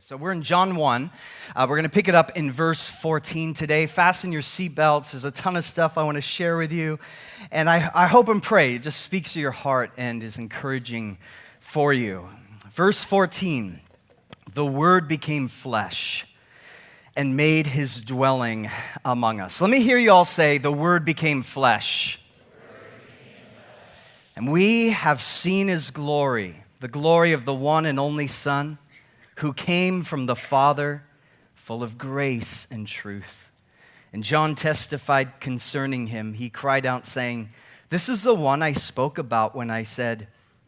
So we're in John 1. We're going to pick it up in verse 14 today. Fasten your seatbelts. There's a ton of stuff I want to share with you. And I hope and pray it just speaks to your heart and is encouraging for you. Verse 14, the Word became flesh and made his dwelling among us. Let me hear you all say, the Word became flesh. And we have seen his glory, the glory of the one and only Son, who came from the Father, full of grace and truth. And John testified concerning him. He cried out, saying, "This is the one I spoke about when I said,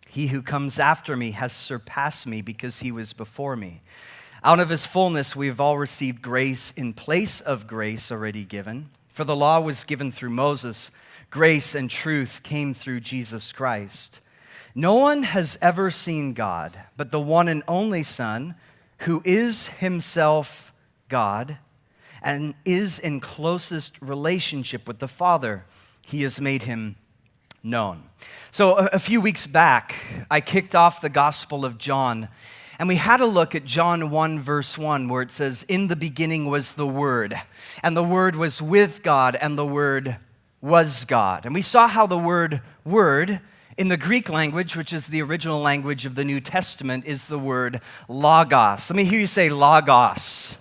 'He who comes after me has surpassed me because he was before me.' Out of his fullness we have all received grace in place of grace already given. For the law was given through Moses. Grace and truth came through Jesus Christ. No one has ever seen God, but the one and only Son, who is himself God and is in closest relationship with the Father. He has made him known." So a few weeks back, I kicked off the Gospel of John, and we had a look at John 1, verse 1, where it says, "In the beginning was the Word, and the Word was with God, and the Word was God." And we saw how the word "word" in the Greek language, which is the original language of the New Testament, is the word logos. Let me hear you say logos.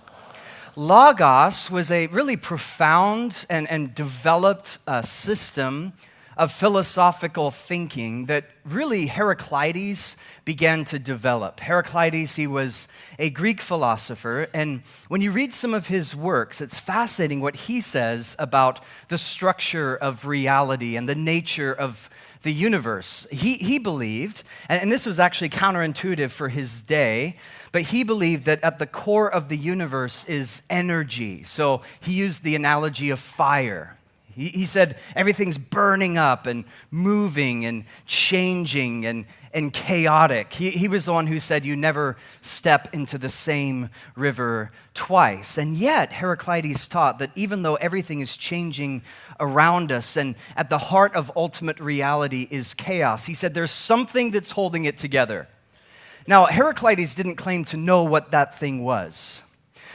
Logos was a really profound and developed system of philosophical thinking that really Heraclitus began to develop. Heraclitus, he was a Greek philosopher, and when you read some of his works, it's fascinating what he says about the structure of reality and the nature of the universe. He believed, and this was actually counterintuitive for his day, but he believed that at the core of the universe is energy. So he used the analogy of fire. He said everything's burning up and moving and changing and chaotic. He was the one who said you never step into the same river twice. And yet, Heraclitus taught that even though everything is changing around us and at the heart of ultimate reality is chaos, he said there's something that's holding it together. Now, Heraclitus didn't claim to know what that thing was,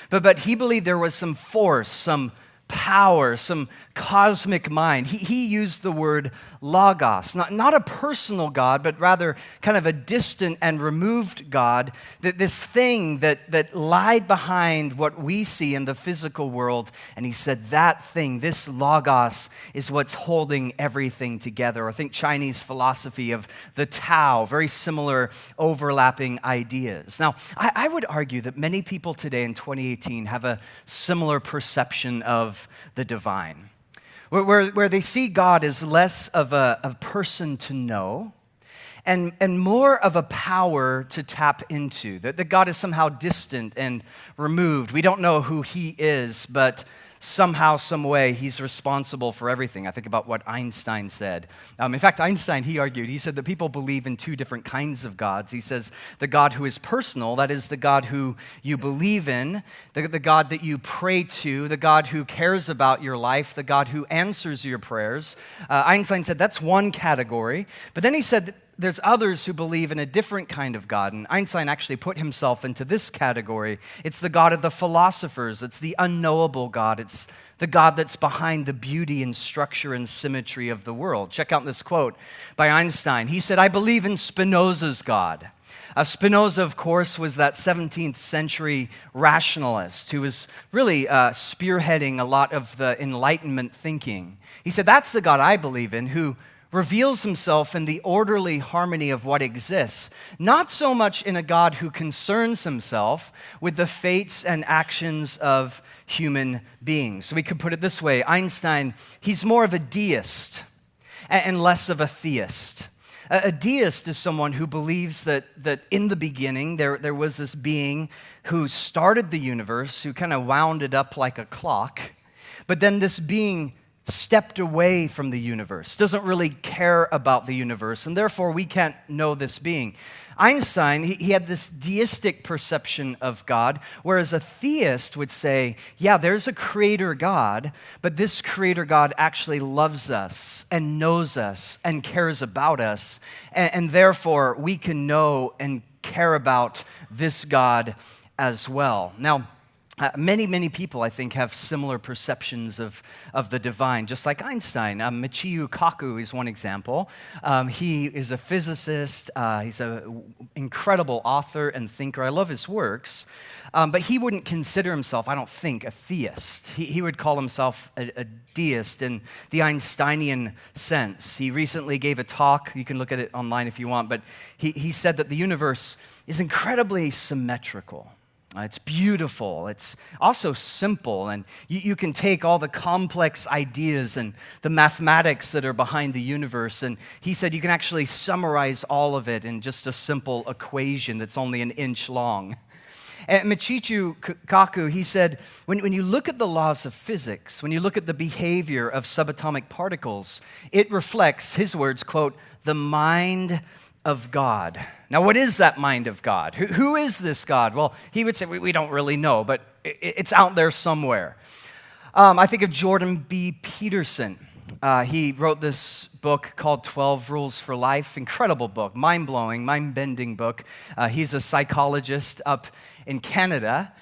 but he believed there was some force, some power, some cosmic mind. He used the word logos, not a personal God, but rather kind of a distant and removed God, that this thing that lied behind what we see in the physical world. And he said that thing, this logos, is what's holding everything together. I think Chinese philosophy of the Tao, very similar overlapping ideas. Now, I would argue that many people today in 2018 have a similar perception of the divine, where they see God as less of a person to know and more of a power to tap into, that God is somehow distant and removed. We don't know who he is, but somehow, some way, he's responsible for everything. I think about what Einstein said. In fact, Einstein, he said that people believe in two different kinds of gods. He says the God who is personal, that is the God who you believe in, the God that you pray to, the God who cares about your life, the God who answers your prayers. Einstein said that's one category. But then he said there's others who believe in a different kind of God, and Einstein actually put himself into this category. It's the God of the philosophers. It's the unknowable God. It's the God that's behind the beauty and structure and symmetry of the world. Check out this quote by Einstein. He said, "I believe in Spinoza's God." Spinoza, of course, was that 17th century rationalist who was really spearheading a lot of the Enlightenment thinking. He said, "That's the God I believe in, who reveals himself in the orderly harmony of what exists, not so much in a God who concerns himself with the fates and actions of human beings." So we could put it this way: Einstein, he's more of a deist and less of a theist. A deist is someone who believes that in the beginning there was this being who started the universe, who kind of wound it up like a clock, but then this being stepped away from the universe, doesn't really care about the universe, and therefore we can't know this being. Einstein, he had this deistic perception of God, whereas a theist would say, yeah, there's a creator God, but this creator God actually loves us and knows us and cares about us, and therefore we can know and care about this God as well. Now, many people, I think, have similar perceptions of the divine, just like Einstein. Michio Kaku is one example. He is a physicist. He's an incredible author and thinker. I love his works. But he wouldn't consider himself, I don't think, a theist. He would call himself a deist in the Einsteinian sense. He recently gave a talk. You can look at it online if you want. But he said that the universe is incredibly symmetrical. It's beautiful. It's also simple, and you can take all the complex ideas and the mathematics that are behind the universe, and he said you can actually summarize all of it in just a simple equation that's only an inch long. And Michio Kaku, he said, when you look at the laws of physics, when you look at the behavior of subatomic particles, it reflects, his words, quote, the mind of God. Now, what is that mind of God? Who is this God? Well, he would say, we don't really know, but it's out there somewhere. I think of Jordan B. Peterson. He wrote this book called 12 Rules for Life. Incredible book, mind-blowing, mind-bending book. He's a psychologist up in Canada.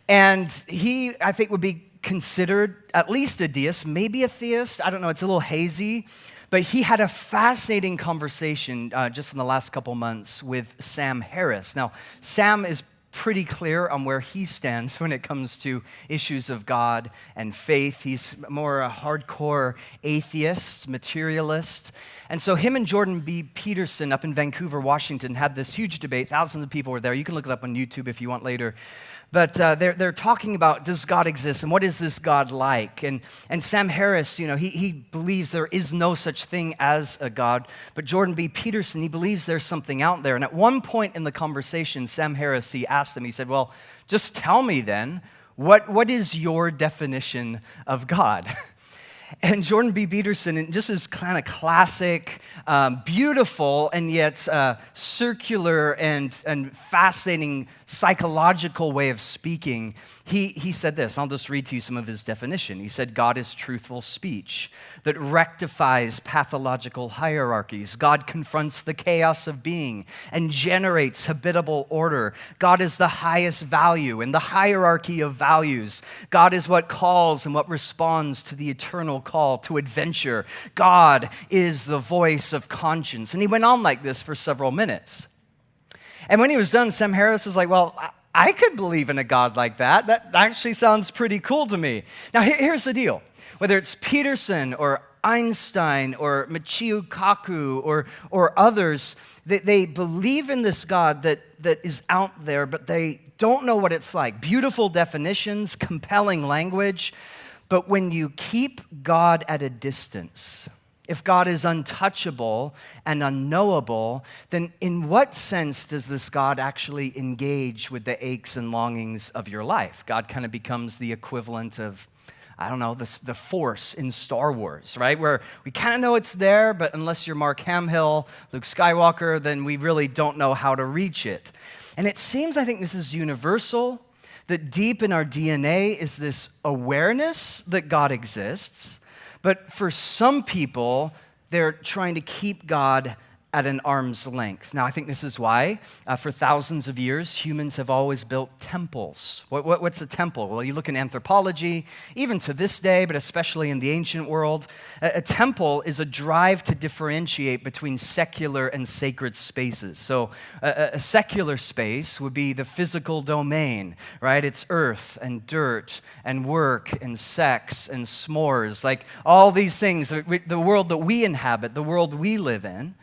And he, I think, would be considered at least a deist, maybe a theist. I don't know, it's a little hazy. But he had a fascinating conversation just in the last couple months with Sam Harris. Now, Sam is pretty clear on where he stands when it comes to issues of God and faith. He's more a hardcore atheist, materialist. And so him and Jordan B. Peterson up in Vancouver, Washington, had this huge debate. Thousands of people were there. You can look it up on YouTube if you want later. But they're talking about, does God exist, and what is this God like? And Sam Harris, he believes there is no such thing as a God. But Jordan B. Peterson, he believes there's something out there. And at one point in the conversation, Sam Harris, he asked him, he said, well, just tell me then, what is your definition of God? And Jordan B. Peterson, in just his kind of classic, beautiful and yet circular and fascinating psychological way of speaking, he said this. I'll just read to you some of his definition. He said, God is truthful speech that rectifies pathological hierarchies. God confronts the chaos of being and generates habitable order. God is the highest value in the hierarchy of values. God is what calls and what responds to the eternal call to adventure. God is the voice of conscience. And he went on like this for several minutes. And when he was done, Sam Harris is like, well, I could believe in a God like that. That actually sounds pretty cool to me. Now, here's the deal. Whether it's Peterson or Einstein or Michio Kaku or others, they believe in this God that is out there, but they don't know what it's like. Beautiful definitions, compelling language. But when you keep God at a distance, if God is untouchable and unknowable, then in what sense does this God actually engage with the aches and longings of your life? God kind of becomes the equivalent of, I don't know, the Force in Star Wars, right? Where we kind of know it's there, but unless you're Mark Hamill, Luke Skywalker, then we really don't know how to reach it. And it seems, I think this is universal, that deep in our DNA is this awareness that God exists. But for some people, they're trying to keep God at an arm's length. Now, I think this is why, for thousands of years, humans have always built temples. What's a temple? Well, you look in anthropology, even to this day, but especially in the ancient world, a temple is a drive to differentiate between secular and sacred spaces. So a secular space would be the physical domain, right? It's earth and dirt and work and sex and s'mores, like all these things, the world that we inhabit, the world we live in.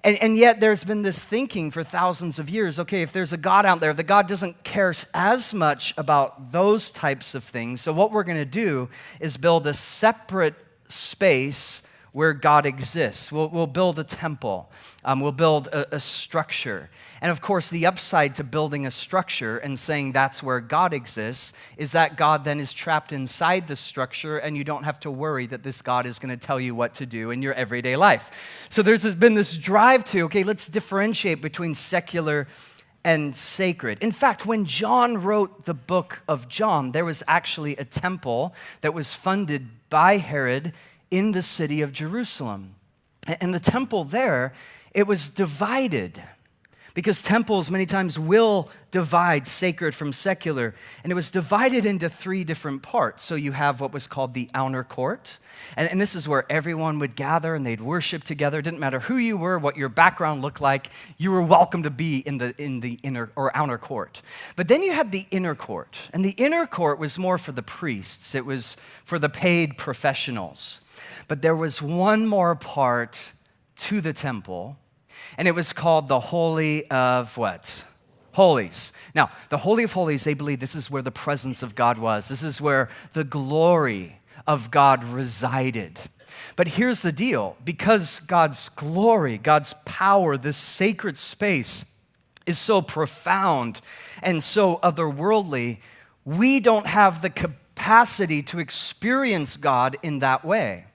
And yet there's been this thinking for thousands of years, okay, if there's a God out there, the God doesn't care as much about those types of things. So what we're going to do is build a separate space where God exists. We'll build a temple. We'll build a structure. And of course, the upside to building a structure and saying that's where God exists is that God then is trapped inside the structure and you don't have to worry that this God is going to tell you what to do in your everyday life. So there's been this drive to, okay, let's differentiate between secular and sacred. In fact, when John wrote the book of John, there was actually a temple that was funded by Herod in the city of Jerusalem. And the temple there, it was divided. because temples many times will divide sacred from secular. And it was divided into 3 different parts. So you have what was called the outer court. And this is where everyone would gather and they'd worship together. It didn't matter who you were, what your background looked like. You were welcome to be in the inner or outer court. But then you had the inner court. And the inner court was more for the priests. It was for the paid professionals. But there was one more part to the temple, and it was called the Holy of what? Holies. Now, the Holy of Holies, they believe this is where the presence of God was. This is where the glory of God resided. But here's the deal. Because God's glory, God's power, this sacred space is so profound and so otherworldly, we don't have the capacity to experience God in that way.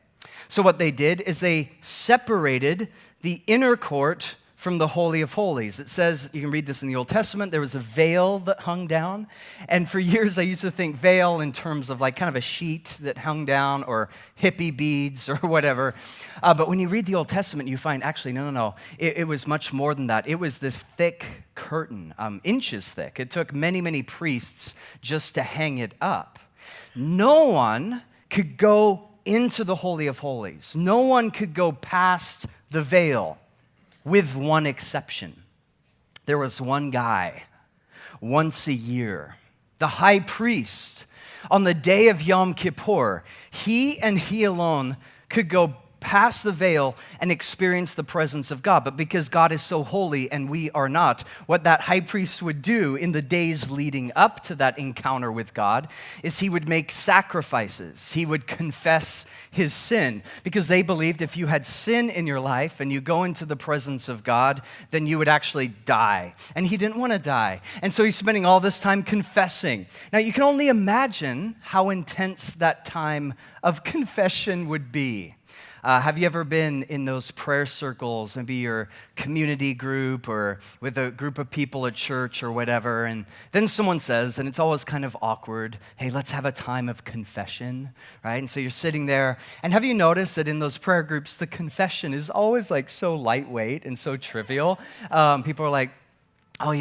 So what they did is they separated the inner court from the Holy of Holies. It says, you can read this in the Old Testament, there was a veil that hung down. And for years I used to think veil in terms of like kind of a sheet that hung down or hippie beads or whatever. But when you read the Old Testament, you find actually, no. It was much more than that. It was this thick curtain, inches thick. It took many, many priests just to hang it up. No one could go into the Holy of Holies. No one could go past the veil, with one exception. There was one guy, once a year, the high priest, on the day of Yom Kippur. He and he alone could go past the veil and experience the presence of God. But because God is so holy and we are not, what that high priest would do in the days leading up to that encounter with God is he would make sacrifices. He would confess his sin, because they believed if you had sin in your life and you go into the presence of God, then you would actually die. And he didn't want to die. And so he's spending all this time confessing. Now you can only imagine how intense that time of confession would be. Have you ever been in those prayer circles, maybe your community group or with a group of people at church or whatever, and then someone says, and it's always kind of awkward, hey, let's have a time of confession, right? And so you're sitting there, and have you noticed that in those prayer groups, the confession is always like so lightweight and so trivial? People are like, oh,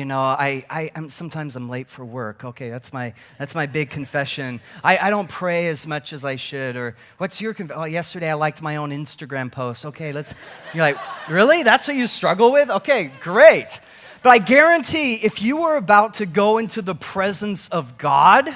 sometimes I'm late for work. Okay, that's my big confession. I don't pray as much as I should. Or what's your confession? Oh, yesterday I liked my own Instagram post. Okay, you're like, really? That's what you struggle with? Okay, great. But I guarantee if you were about to go into the presence of God,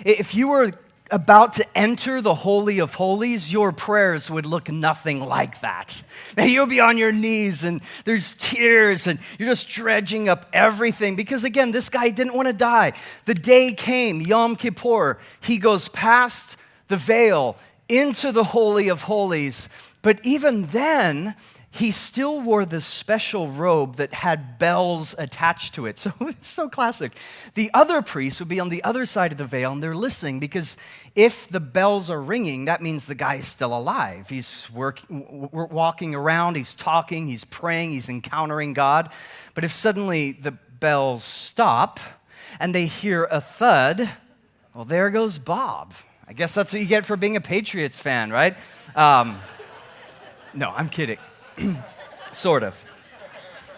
if you were about to enter the Holy of Holies, your prayers would look nothing like that. Now, you'll be on your knees and there's tears and you're just dredging up everything because, again, this guy didn't want to die. The day came, Yom Kippur, he goes past the veil into the Holy of Holies, but even then, he still wore this special robe that had bells attached to it. So it's so classic. The other priests would be on the other side of the veil, and they're listening because if the bells are ringing, that means the guy's still alive. He's walking around, he's talking, he's praying, he's encountering God. But if suddenly the bells stop and they hear a thud, well, there goes Bob. I guess that's what you get for being a Patriots fan, right? No, I'm kidding. Sort of.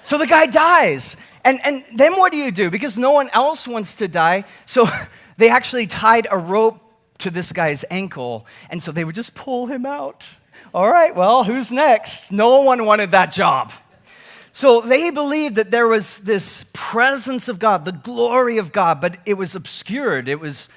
So the guy dies. And then what do? Because no one else wants to die. So they actually tied a rope to this guy's ankle. And so they would just pull him out. All right, well, who's next? No one wanted that job. So they believed that there was this presence of God, the glory of God, but it was obscured. It was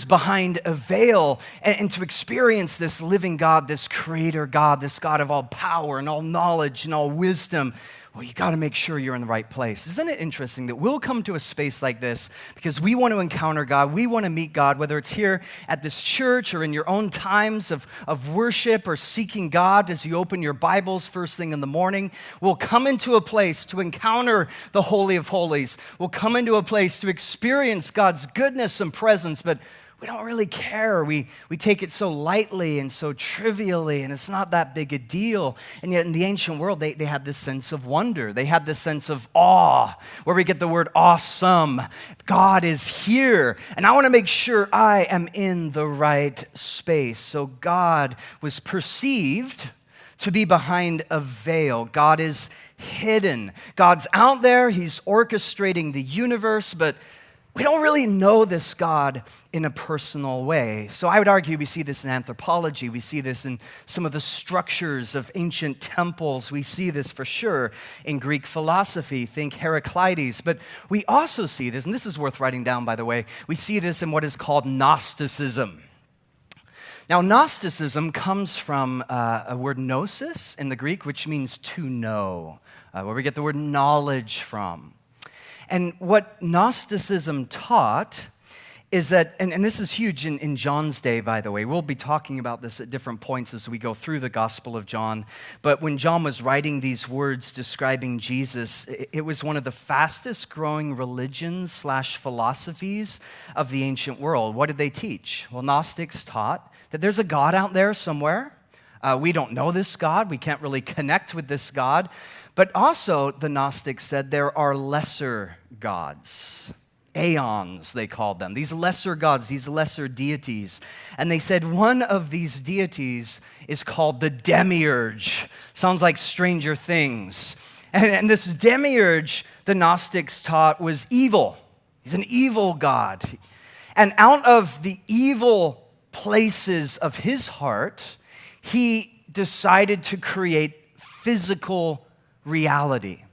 behind a veil, and to experience this living God, this creator God, this God of all power and all knowledge and all wisdom, well, you got to make sure you're in the right place. Isn't it interesting that we'll come to a space like this because we want to encounter God, we want to meet God, whether it's here at this church or in your own times of worship or seeking God as you open your Bibles first thing in the morning. We'll come into a place to encounter the Holy of Holies. We'll come into a place to experience God's goodness and presence, but we don't really care. We take it so lightly and so trivially, and it's not that big a deal. And yet in the ancient world, they had this sense of wonder. They had this sense of awe, where we get the word awesome. God is here, and I want to make sure I am in the right space. So God was perceived to be behind a veil. God is hidden. God's out there. He's orchestrating the universe, but we don't really know this God in a personal way. So I would argue we see this in anthropology. We see this in some of the structures of ancient temples. We see this for sure in Greek philosophy. Think Heraclitus. But we also see this, and this is worth writing down, by the way, we see this in what is called Gnosticism. Now, Gnosticism comes from a word gnosis in the Greek, which means to know, where we get the word knowledge from. And what Gnosticism taught is that, and this is huge in John's day, by the way. We'll be talking about this at different points as we go through the Gospel of John. But when John was writing these words describing Jesus, it was one of the fastest growing religions / philosophies of the ancient world. What did they teach? Well, Gnostics taught that there's a God out there somewhere. We don't know this God. We can't really connect with this God. But also, the Gnostics said there are lesser gods. Aeons, they called them. These lesser gods, these lesser deities. And they said one of these deities is called the Demiurge. Sounds like Stranger Things. And this Demiurge, the Gnostics taught, was evil. He's an evil god. And out of the evil places of his heart, he decided to create physical reality.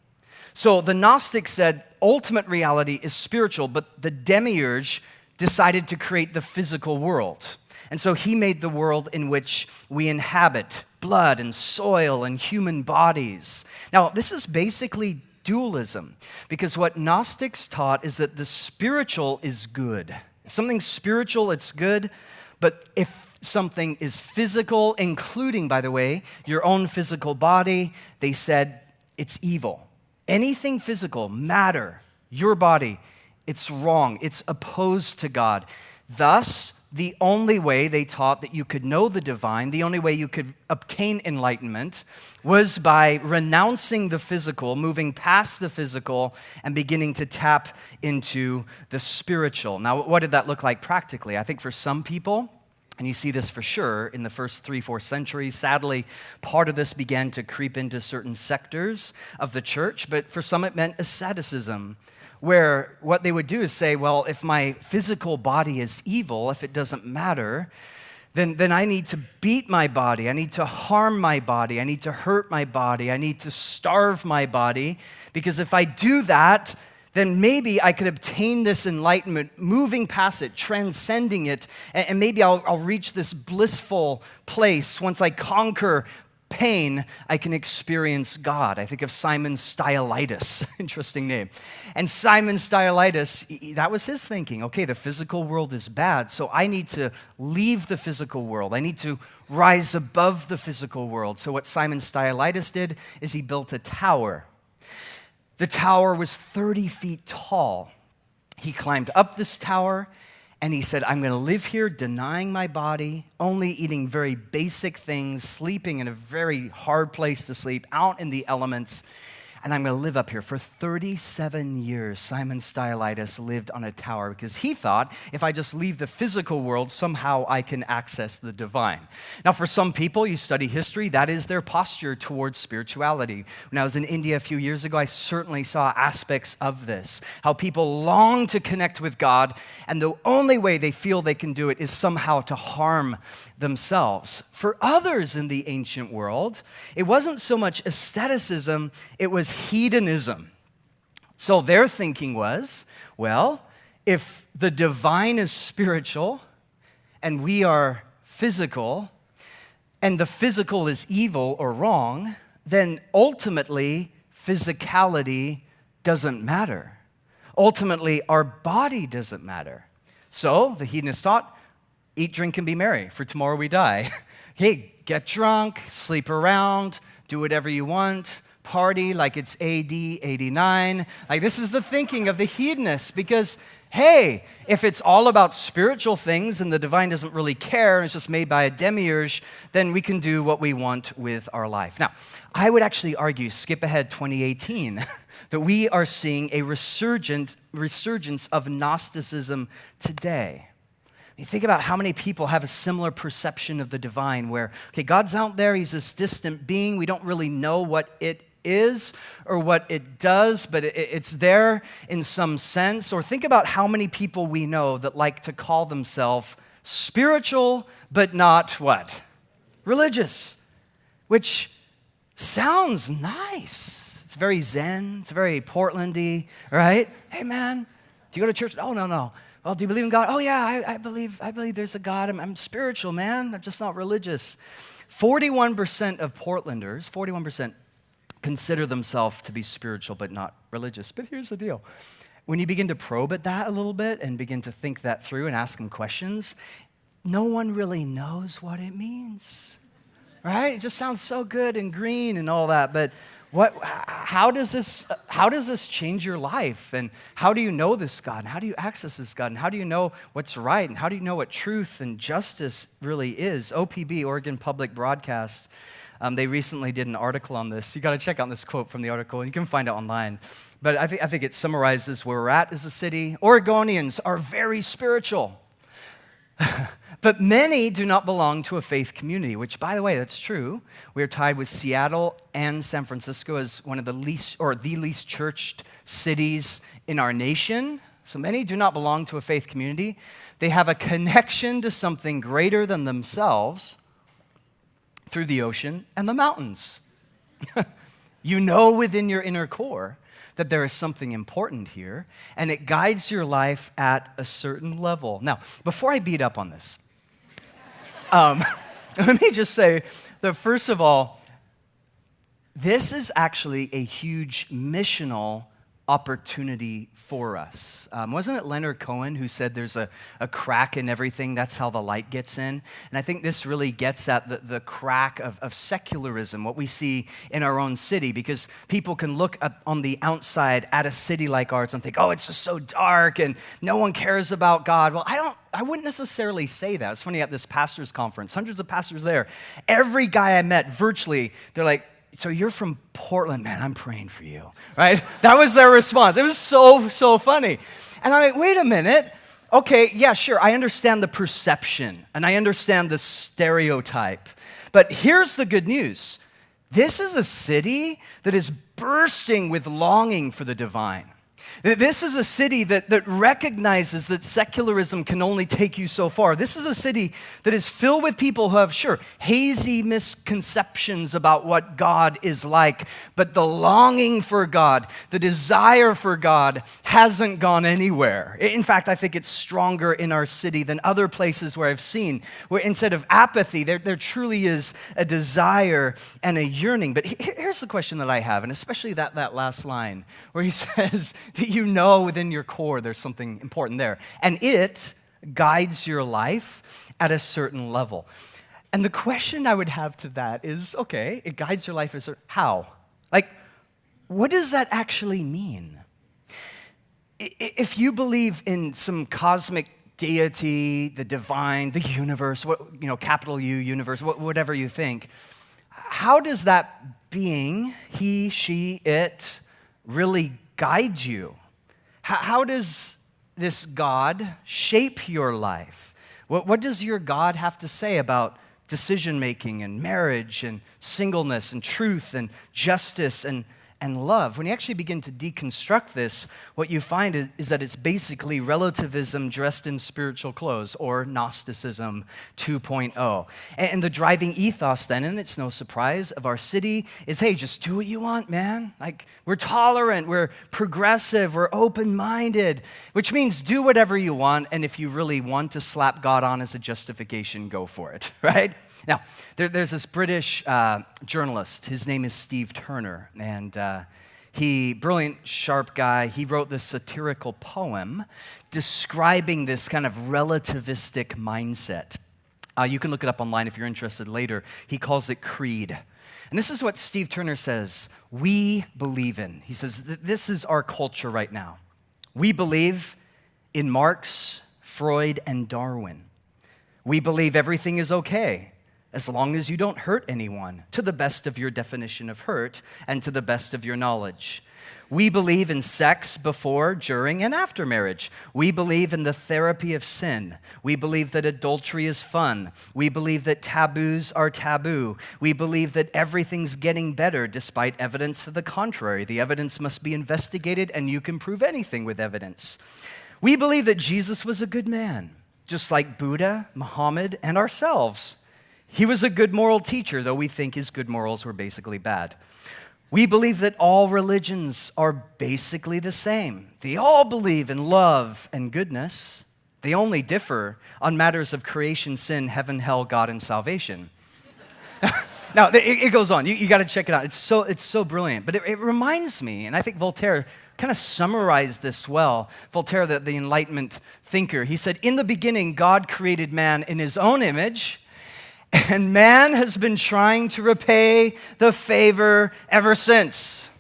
So the Gnostics said ultimate reality is spiritual, but the Demiurge decided to create the physical world. And so he made the world in which we inhabit, blood and soil and human bodies. Now, this is basically dualism, because what Gnostics taught is that the spiritual is good. If something's spiritual, it's good, but if something is physical, including, by the way, your own physical body, they said it's evil. Anything physical, matter, your body, it's wrong. It's opposed to God. Thus, the only way they taught that you could know the divine, the only way you could obtain enlightenment, was by renouncing the physical, moving past the physical, and beginning to tap into the spiritual. Now, what did that look like practically? I think for some people, and you see this for sure in the first 3-4 centuries. Sadly, part of this began to creep into certain sectors of the church, but for some it meant asceticism, where what they would do is say, well, if my physical body is evil, if it doesn't matter, then I need to beat my body, I need to harm my body, I need to hurt my body, I need to starve my body, because if I do that, then maybe I could obtain this enlightenment, moving past it, transcending it, and maybe I'll reach this blissful place. Once I conquer pain, I can experience God. I think of Simon Stylites, interesting name. And Simon Stylites, that was his thinking. Okay, the physical world is bad, so I need to leave the physical world. I need to rise above the physical world. So what Simon Stylites did is he built a tower. The tower was 30 feet tall. He climbed up this tower and he said, I'm going to live here denying my body, only eating very basic things, sleeping in a very hard place to sleep, out in the elements, and I'm going to live up here. For 37 years, Simon Stylites lived on a tower because he thought if I just leave the physical world, somehow I can access the divine. Now, for some people, you study history, that is their posture towards spirituality. When I was in India a few years ago, I certainly saw aspects of this, how people long to connect with God, and the only way they feel they can do it is somehow to harm themselves. For others in the ancient world, it wasn't so much asceticism, it was hedonism. So their thinking was, well, if the divine is spiritual and we are physical, and the physical is evil or wrong, then ultimately physicality doesn't matter. Ultimately, our body doesn't matter. So the hedonist taught, eat, drink, and be merry, for tomorrow we die. Hey, get drunk, sleep around, do whatever you want, party like it's AD 89. Like, this is the thinking of the hedonists, because, hey, if it's all about spiritual things and the divine doesn't really care, and it's just made by a demiurge, then we can do what we want with our life. Now, I would actually argue, skip ahead 2018, that we are seeing a resurgence of Gnosticism today. You think about how many people have a similar perception of the divine where, okay, God's out there, he's this distant being. We don't really know what it is or what it does, but it's there in some sense. Or think about how many people we know that like to call themselves spiritual, but not what? Religious, which sounds nice. It's very Zen, it's very Portlandy, right? Hey man, do you go to church? Oh, no. Well, do you believe in God? Oh yeah, I believe there's a God. I'm spiritual, man. I'm just not religious. 41% of Portlanders, 41% consider themselves to be spiritual but not religious. But here's the deal. When you begin to probe at that a little bit and begin to think that through and ask them questions, no one really knows what it means, right? It just sounds so good and green and all that, but how does this change your life? And how do you know this God? And how do you access this God? And how do you know what's right? And how do you know what truth and justice really is? OPB, Oregon Public Broadcast, they recently did an article on this. You got to check out this quote from the article, and you can find it online. But I think it summarizes where we're at as a city. Oregonians are very spiritual. But many do not belong to a faith community, which, by the way, that's true. We are tied with Seattle and San Francisco as one of the least churched cities in our nation. So many do not belong to a faith community. They have a connection to something greater than themselves through the ocean and the mountains. You know within your inner core that there is something important here, and it guides your life at a certain level. Now, before I beat up on this, let me just say that first of all, this is actually a huge missional opportunity for us. Wasn't it Leonard Cohen who said there's a crack in everything, that's how the light gets in? And I think this really gets at the crack of secularism, what we see in our own city, because people can look on the outside at a city like ours and think, oh, it's just so dark and no one cares about God. Well, I wouldn't necessarily say that. It's funny, at this pastor's conference, hundreds of pastors there, every guy I met virtually, they're like, so you're from Portland, man, I'm praying for you, right? That was their response. It was so funny. And I'm like, wait a minute. Okay, yeah, sure, I understand the perception and I understand the stereotype. But here's the good news. This is a city that is bursting with longing for the divine. This is a city that recognizes that secularism can only take you so far. This is a city that is filled with people who have, sure, hazy misconceptions about what God is like, but the longing for God, the desire for God hasn't gone anywhere. In fact, I think it's stronger in our city than other places where I've seen, where instead of apathy, there truly is a desire and a yearning. But here's the question that I have, and especially that last line, where he says that you know within your core there's something important there. And it guides your life at a certain level. And the question I would have to that is, okay, it guides your life at a certain, how? Like, what does that actually mean? If you believe in some cosmic deity, the divine, the universe, capital U, universe, whatever you think, how does that being, he, she, it, really guide you? How does this God shape your life? What does your God have to say about decision-making and marriage and singleness and truth and justice and love? When you actually begin to deconstruct this, what you find is that it's basically relativism dressed in spiritual clothes, or Gnosticism 2.0. And the driving ethos then, and it's no surprise, of our city is, hey, just do what you want, man. Like, we're tolerant, we're progressive, we're open-minded, which means do whatever you want, and if you really want to slap God on as a justification, go for it, right? Now, there's this British journalist. His name is Steve Turner, and brilliant, sharp guy. He wrote this satirical poem describing this kind of relativistic mindset. You can look it up online if you're interested later. He calls it Creed. And this is what Steve Turner says we believe in. He says, this is our culture right now. We believe in Marx, Freud, and Darwin. We believe everything is okay, as long as you don't hurt anyone, to the best of your definition of hurt and to the best of your knowledge. We believe in sex before, during, and after marriage. We believe in the therapy of sin. We believe that adultery is fun. We believe that taboos are taboo. We believe that everything's getting better despite evidence to the contrary. The evidence must be investigated, and you can prove anything with evidence. We believe that Jesus was a good man, just like Buddha, Muhammad, and ourselves. He was a good moral teacher, though we think his good morals were basically bad. We believe that all religions are basically the same. They all believe in love and goodness. They only differ on matters of creation, sin, heaven, hell, God, and salvation. Now, it goes on. You got to check it out. It's so brilliant. But it reminds me, and I think Voltaire kind of summarized this well. Voltaire, the Enlightenment thinker, he said, "In the beginning, God created man in his own image, and man has been trying to repay the favor ever since."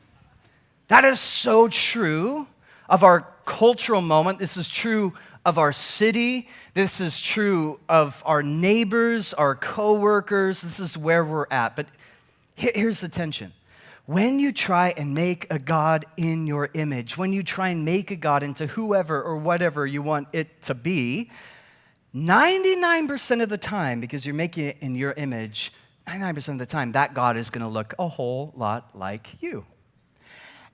That is so true of our cultural moment. This is true of our city. This is true of our neighbors, our coworkers. This is where we're at. But here's the tension. When you try and make a God in your image, when you try and make a God into whoever or whatever you want it to be, 99% of the time, because you're making it in your image, 99% of the time, that God is going to look a whole lot like you.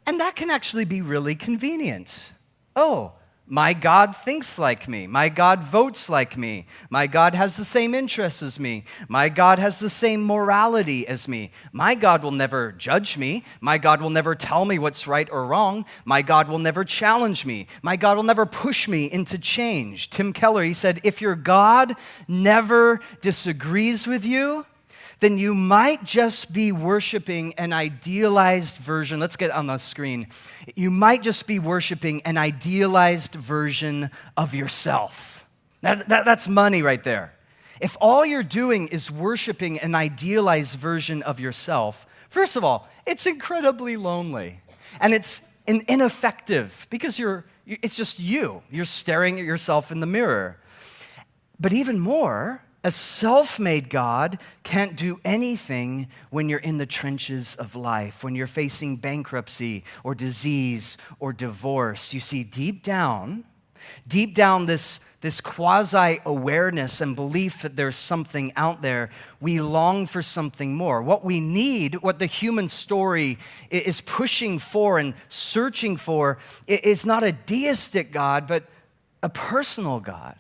And that can actually be really convenient. Oh, my God thinks like me. My God votes like me. My God has the same interests as me. My God has the same morality as me. My God will never judge me. My God will never tell me what's right or wrong. My God will never challenge me. My God will never push me into change. Tim Keller, he said, if your God never disagrees with you, then you might just be worshiping an idealized version. Let's get on the screen. You might just be worshiping an idealized version of yourself. That's money right there. If all you're doing is worshiping an idealized version of yourself, first of all, it's incredibly lonely. And it's ineffective because it's just you. You're staring at yourself in the mirror. But even more, a self-made God can't do anything when you're in the trenches of life, when you're facing bankruptcy or disease or divorce. You see, deep down, this quasi-awareness and belief that there's something out there, we long for something more. What we need, what the human story is pushing for and searching for, is not a deistic God, but a personal God.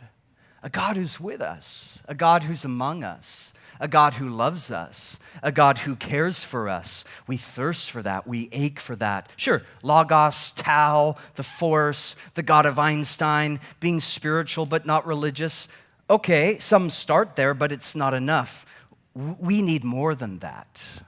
A God who's with us, a God who's among us, a God who loves us, a God who cares for us. We thirst for that. We ache for that. Sure, Logos, Tao, the Force, the God of Einstein, being spiritual but not religious. Okay, some start there, but it's not enough. We need more than that.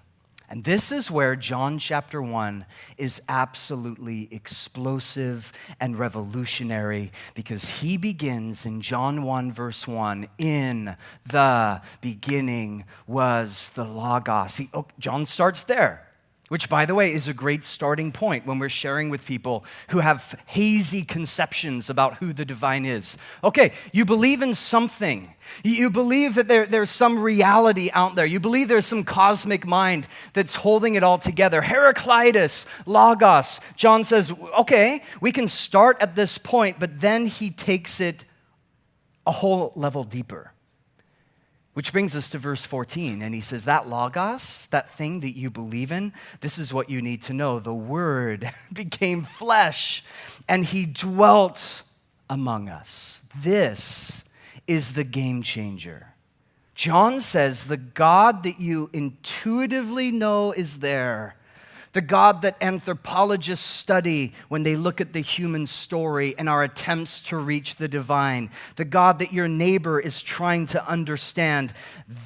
And this is where John chapter 1 is absolutely explosive and revolutionary, because he begins in John 1 verse 1, in the beginning was the Logos. John starts there, which, by the way, is a great starting point when we're sharing with people who have hazy conceptions about who the divine is. Okay, you believe in something. You believe that there's some reality out there. You believe there's some cosmic mind that's holding it all together. Heraclitus, Logos. John says, okay, we can start at this point, but then he takes it a whole level deeper. Which brings us to verse 14, and he says, that Logos, that thing that you believe in, this is what you need to know. The Word became flesh, and he dwelt among us. This is the game changer. John says the God that you intuitively know is there, the God that anthropologists study when they look at the human story and our attempts to reach the divine, the God that your neighbor is trying to understand,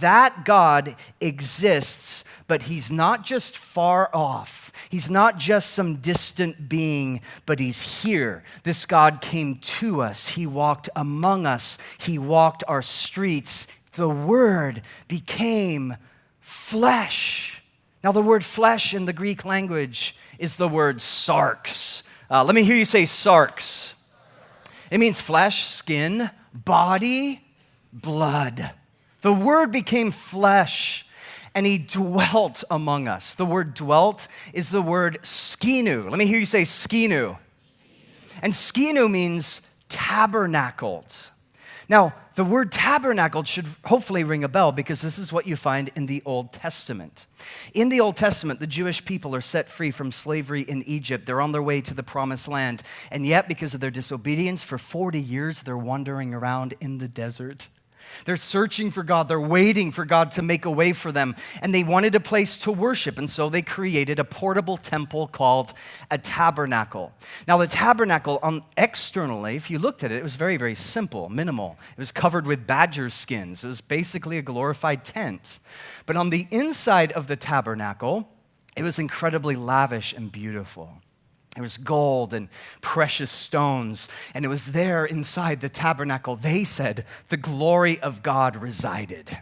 that God exists, but he's not just far off. He's not just some distant being, but he's here. This God came to us. He walked among us. He walked our streets. The Word became flesh. Now, the word flesh in the Greek language is the word sarx. Let me hear you say sarx. It means flesh, skin, body, blood. The Word became flesh, and he dwelt among us. The word dwelt is the word skinu. Let me hear you say skinu. And skinu means tabernacled. Now, the word tabernacled should hopefully ring a bell because this is what you find in the Old Testament. In the Old Testament, the Jewish people are set free from slavery in Egypt. They're on their way to the Promised Land. And yet, because of their disobedience, for 40 years, they're wandering around in the desert. They're searching for God. They're waiting for God to make a way for them. And they wanted a place to worship. And so they created a portable temple called a tabernacle. Now, the tabernacle, externally, if you looked at it, it was very, very simple, minimal. It was covered with badger skins. It was basically a glorified tent. But on the inside of the tabernacle, it was incredibly lavish and beautiful. It was gold and precious stones, and it was there inside the tabernacle, they said, the glory of God resided.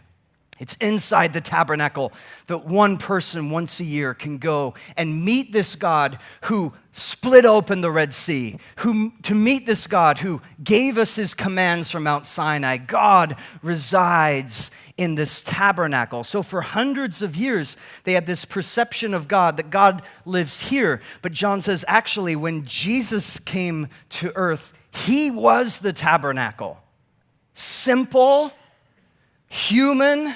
It's inside the tabernacle that one person once a year can go and meet this God who split open the Red Sea, to meet this God who gave us his commands from Mount Sinai. God resides in this tabernacle. So for hundreds of years, they had this perception of God, that God lives here. But John says, actually, when Jesus came to earth, he was the tabernacle. Simple, human,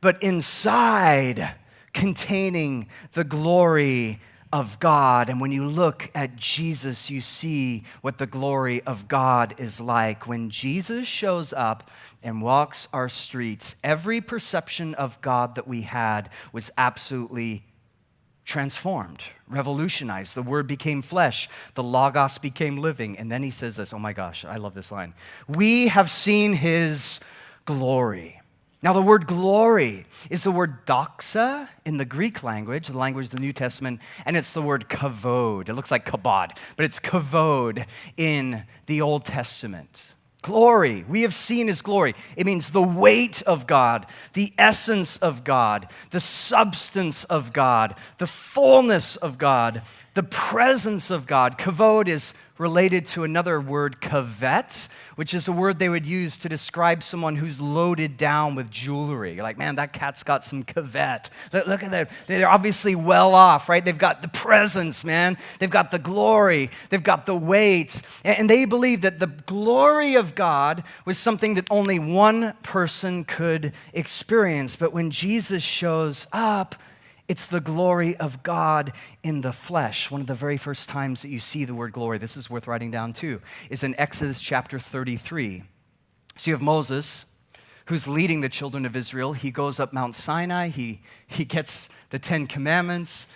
but inside containing the glory of God. And when you look at Jesus, you see what the glory of God is like. When Jesus shows up and walks our streets, every perception of God that we had was absolutely transformed, revolutionized. The Word became flesh. The Logos became living. And then he says this, oh my gosh, I love this line. We have seen his glory. Now, the word glory is the word doxa in the Greek language, the language of the New Testament, and it's the word kavod. It looks like kabod, but it's kavod in the Old Testament. Glory, we have seen his glory. It means the weight of God, the essence of God, the substance of God, the fullness of God, the presence of God. Kavod is related to another word, kavet, which is a word they would use to describe someone who's loaded down with jewelry. You're like, man, that cat's got some kavet. Look at that. They're obviously well off, right? They've got the presence, man. They've got the glory. They've got the weight. And they believed that the glory of God was something that only one person could experience. But when Jesus shows up, it's the glory of God in the flesh. One of the very first times that you see the word glory, this is worth writing down too, is in Exodus chapter 33. So you have Moses, who's leading the children of Israel. He goes up Mount Sinai. He gets the 10 Commandments,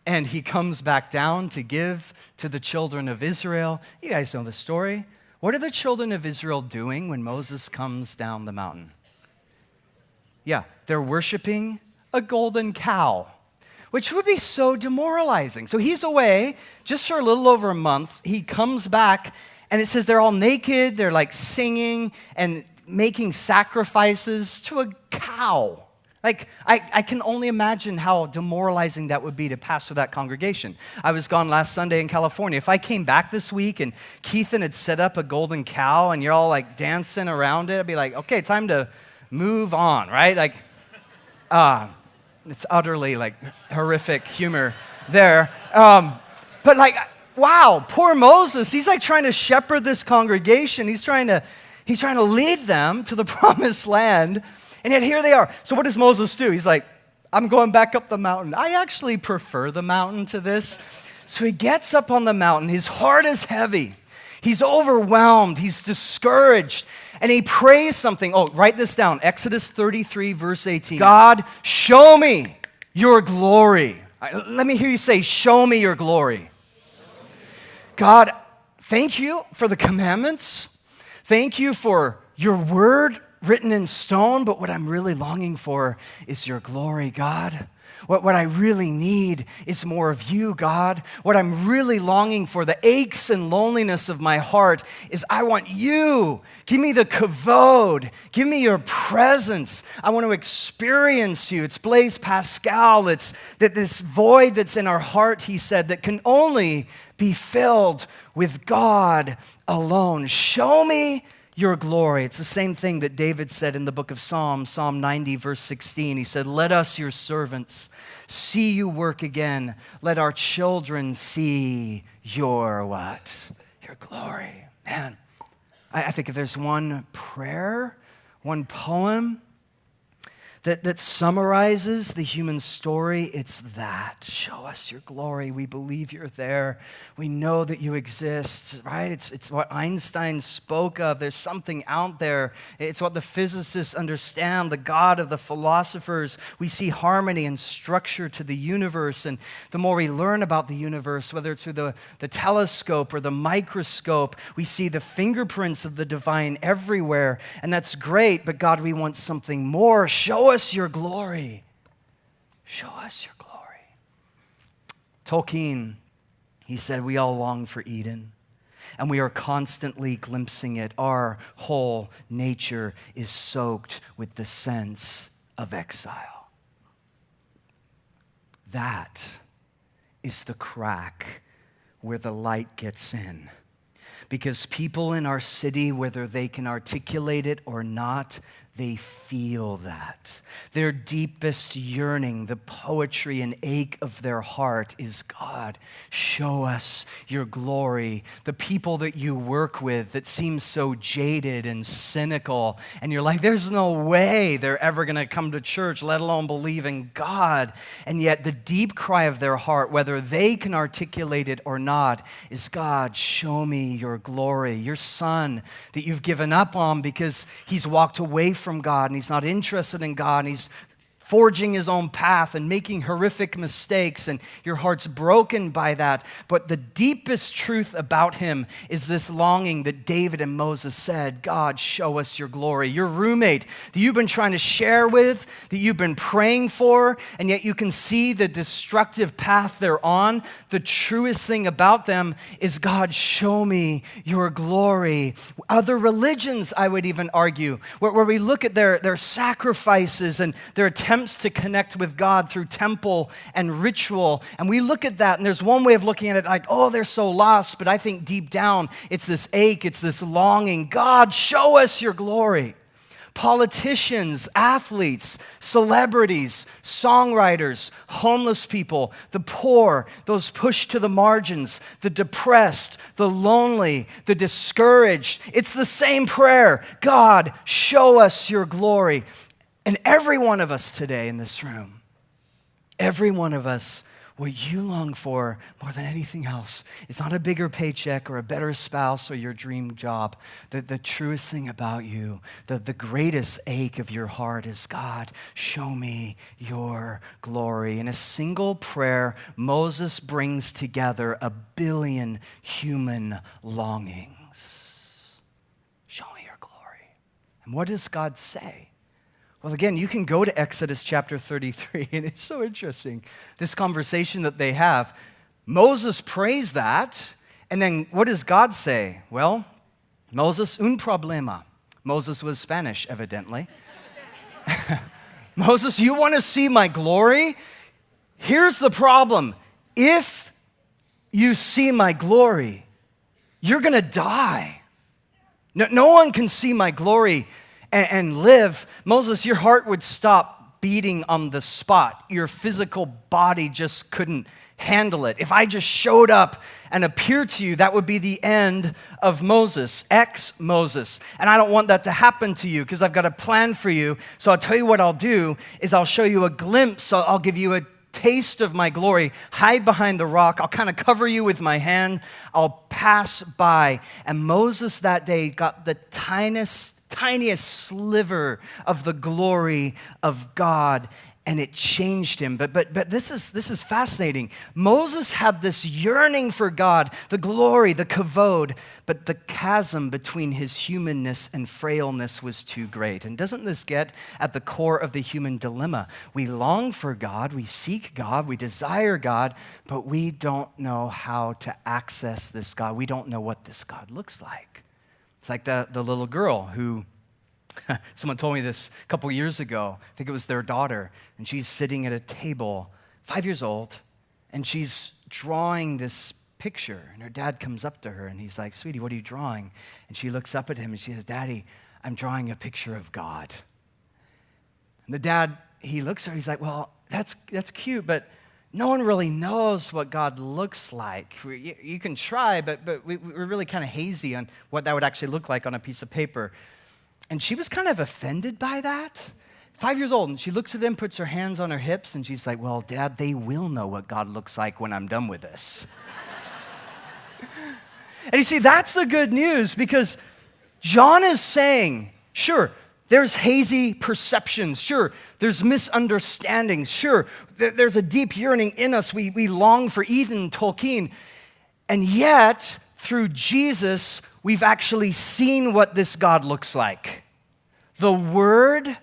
and he comes back down to give to the children of Israel. You guys know the story. What are the children of Israel doing when Moses comes down the mountain? Yeah, they're worshiping a golden cow, which would be so demoralizing. So he's away just for a little over a month. He comes back, and it says they're all naked. They're like singing and making sacrifices to a cow. Like, I can only imagine how demoralizing that would be to pastor that congregation. I was gone last Sunday in California. If I came back this week and Keithan had set up a golden cow and you're all like dancing around it, I'd be like, okay, time to move on, right? Like, it's utterly like horrific humor there. But like, wow, poor Moses. He's like trying to shepherd this congregation. He's trying to lead them to the promised land. And yet here they are. So what does Moses do? He's like, I'm going back up the mountain. I actually prefer the mountain to this. So he gets up on the mountain. His heart is heavy. He's overwhelmed. He's discouraged. And he prays something. Oh, write this down. Exodus 33, verse 18. God, show me your glory. Let me hear you say, show me your glory. God, thank you for the commandments. Thank you for your word written in stone. But what I'm really longing for is your glory, God. What I really need is more of you, God. What I'm really longing for, the aches and loneliness of my heart, is I want you. Give me the kavod. Give me your presence. I want to experience you. It's Blaise Pascal. It's that this void that's in our heart, he said, that can only be filled with God alone. Show me your glory. It's the same thing that David said in the book of Psalms, Psalm 90, verse 16. He said, let us, your servants, see you work again. Let our children see your what? Your glory. Man, I think if there's one prayer, one poem that summarizes the human story, it's that. Show us your glory. We believe you're there. We know that you exist, right? It's what Einstein spoke of. There's something out there. It's what the physicists understand, the God of the philosophers. We see harmony and structure to the universe, and the more we learn about the universe, whether it's through the telescope or the microscope, we see the fingerprints of the divine everywhere, and that's great, but God, we want something more. Show us your glory. Show us your glory. Tolkien, he said, we all long for Eden, and we are constantly glimpsing it. Our whole nature is soaked with the sense of exile. That is the crack where the light gets in. Because people in our city, whether they can articulate it or not, they feel that. Their deepest yearning, the poetry and ache of their heart is, God, show us your glory. The people that you work with that seem so jaded and cynical, and you're like, there's no way they're ever going to come to church, let alone believe in God. And yet the deep cry of their heart, whether they can articulate it or not, is, God, show me your glory, your son that you've given up on because he's walked away from God and he's not interested in God and he's forging his own path and making horrific mistakes, and your heart's broken by that. But the deepest truth about him is this longing that David and Moses said, God, show us your glory. Your roommate that you've been trying to share with, that you've been praying for, and yet you can see the destructive path they're on. The truest thing about them is, God, show me your glory. Other religions, I would even argue, where we look at their sacrifices and their attempts to connect with God through temple and ritual. And we look at that, and there's one way of looking at it like, oh, they're so lost. But I think deep down, it's this ache, it's this longing. God, show us your glory. Politicians, athletes, celebrities, songwriters, homeless people, the poor, those pushed to the margins, the depressed, the lonely, the discouraged. It's the same prayer. God, show us your glory. And every one of us today in this room, every one of us, what you long for more than anything else is not a bigger paycheck or a better spouse or your dream job. The truest thing about you, the greatest ache of your heart is, God, show me your glory. In a single prayer, Moses brings together 1 billion human longings. Show me your glory. And what does God say? Well, again, you can go to Exodus chapter 33, and it's so interesting, this conversation that they have. Moses prays that, and then what does God say? Well, Moses, un problema. Moses was Spanish, evidently. Moses, you want to see my glory? Here's the problem. If you see my glory, you're going to die. No one can see my glory and live. Moses, your heart would stop beating on the spot. Your physical body just couldn't handle it. If I just showed up and appeared to you, that would be the end of Moses, ex-Moses. And I don't want that to happen to you because I've got a plan for you. So I'll tell you what I'll do is I'll show you a glimpse. I'll give you a taste of my glory. Hide behind the rock. I'll kind of cover you with my hand. I'll pass by. And Moses that day got the tiniest sliver of the glory of God, and it changed him. But this is fascinating. Moses had this yearning for God, the glory, the kavod, but the chasm between his humanness and frailness was too great. And doesn't this get at the core of the human dilemma? We long for God, we seek God, we desire God, but we don't know how to access this God. We don't know what this God looks like. It's like the little girl who, someone told me this a couple years ago. I think it was their daughter, and she's sitting at a table, 5 years old, and she's drawing this picture. And her dad comes up to her and he's like, sweetie, what are you drawing? And she looks up at him and she says, Daddy, I'm drawing a picture of God. And the dad, he looks at her, he's like, well, that's cute, but no one really knows what God looks like. You can try, but we're really kind of hazy on what that would actually look like on a piece of paper. And she was kind of offended by that. 5 years old, and she looks at him, puts her hands on her hips, and she's like, well, Dad, they will know what God looks like when I'm done with this. And you see, that's the good news, because John is saying, sure, there's hazy perceptions. Sure, there's misunderstandings. Sure, there's a deep yearning in us. We long for Eden, Tolkien. And yet, through Jesus, we've actually seen what this God looks like. The Word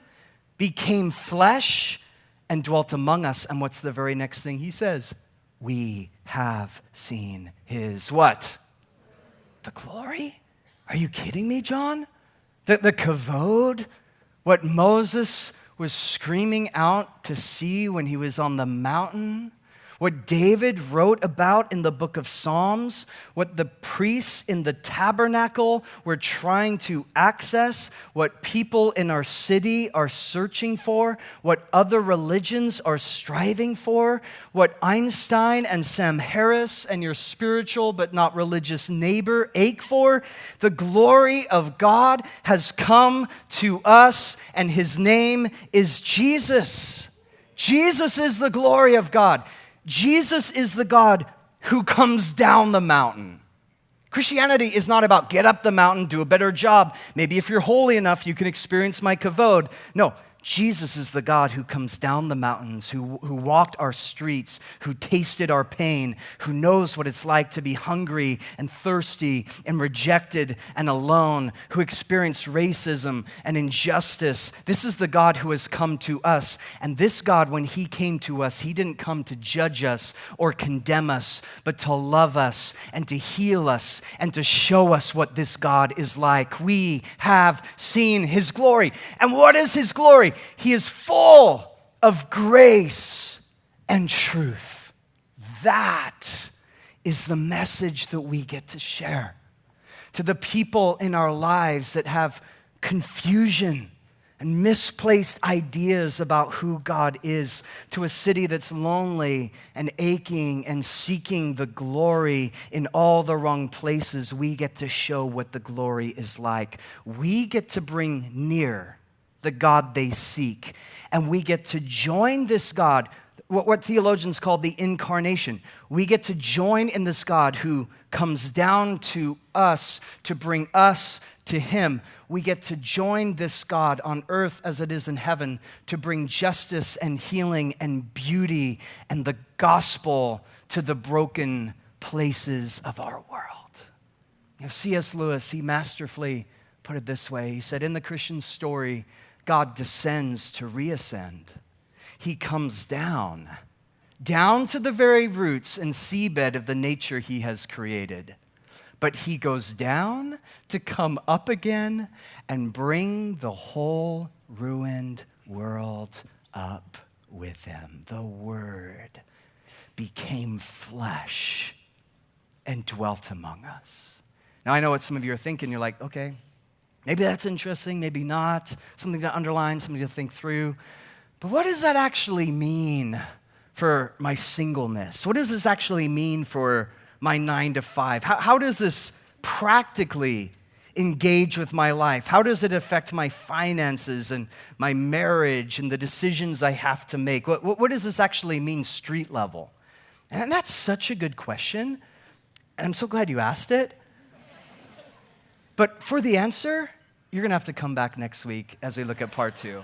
became flesh and dwelt among us. And what's the very next thing he says? We have seen his what? The glory? Are you kidding me, John? The kavod, what Moses was screaming out to see when he was on the mountain, what David wrote about in the book of Psalms, what the priests in the tabernacle were trying to access, what people in our city are searching for, what other religions are striving for, what Einstein and Sam Harris and your spiritual but not religious neighbor ache for. The glory of God has come to us, and his name is Jesus. Jesus is the glory of God. Jesus is the God who comes down the mountain. Christianity is not about get up the mountain, do a better job. Maybe if you're holy enough, you can experience my kavod. No, Jesus is the God who comes down the mountains, who walked our streets, who tasted our pain, who knows what it's like to be hungry and thirsty and rejected and alone, who experienced racism and injustice. This is the God who has come to us. And this God, when he came to us, he didn't come to judge us or condemn us, but to love us and to heal us and to show us what this God is like. We have seen his glory. And what is his glory? He is full of grace and truth. That is the message that we get to share to the people in our lives that have confusion and misplaced ideas about who God is, to a city that's lonely and aching and seeking the glory in all the wrong places. We get to show what the glory is like. We get to bring near the God they seek. And we get to join this God, what theologians call the incarnation. We get to join in this God who comes down to us to bring us to him. We get to join this God on earth as it is in heaven to bring justice and healing and beauty and the gospel to the broken places of our world. You know, C.S. Lewis, he masterfully put it this way. He said, in the Christian story, God descends to reascend. He comes down to the very roots and seabed of the nature he has created. But he goes down to come up again and bring the whole ruined world up with him. The Word became flesh and dwelt among us. Now, I know what some of you are thinking. You're like, okay, maybe that's interesting, maybe not. Something to underline, something to think through. But what does that actually mean for my singleness? What does this actually mean for my 9 to 5? How does this practically engage with my life? How does it affect my finances and my marriage and the decisions I have to make? What does this actually mean street level? And that's such a good question. And I'm so glad you asked it. But for the answer, you're going to have to come back next week as we look at part 2.